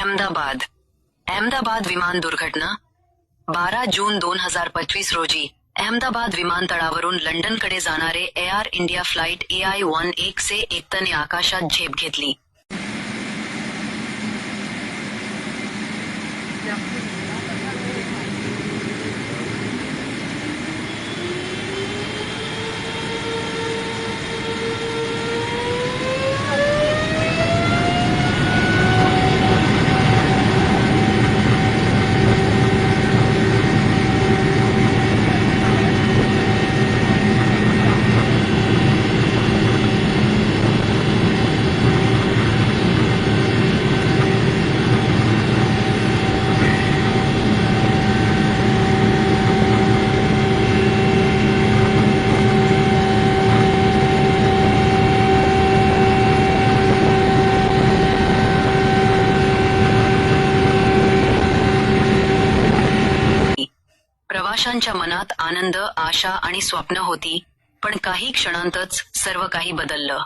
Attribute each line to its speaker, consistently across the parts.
Speaker 1: अहमदाबाद विमान दुर्घटना 12 जून 2025 रोजी अहमदाबाद विमानतळावरून लंडनकडे जाणारे एअर इंडिया फ्लाइट AI-11 ने आकाशात झेप घेतली. प्रवाशांच्या मनात आनंद, आशा आणि स्वप्न होती, पण काही क्षणांतच सर्व काही बदललं.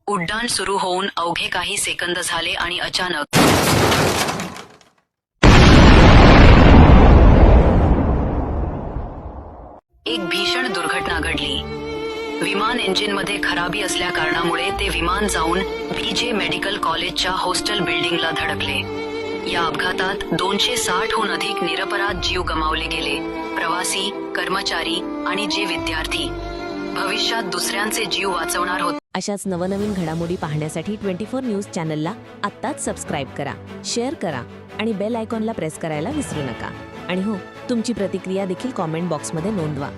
Speaker 1: उड्डाण सुरू होऊन अवघे काही सेकंद झाले आणि अचानक एक भीषण दुर्घटना घडली. विमान इंजिनमध्ये खराबी असल्या कारणामुळे ते विमान जाऊन BJ मेडिकल कॉलेजच्या हॉस्टेल बिल्डिंगला धडकले. या अपघातात 260 हून अधिक निरपराध जीव गमावले गेले. प्रवासी, कर्मचारी आणि जे विद्यार्थी भविष्यात दुसऱ्यांचे जीव वाचवणार होते.
Speaker 2: अशाच नवनवीन घडामोडी पाहण्यासाठी 24 न्यूज चॅनलला आत्ताच सबस्क्राईब करा, शेअर करा आणि बेल आयकॉनला प्रेस करायला विसरू नका. आणि हो, तुमची प्रतिक्रिया देखील कॉमेंट बॉक्समध्ये नोंदवा.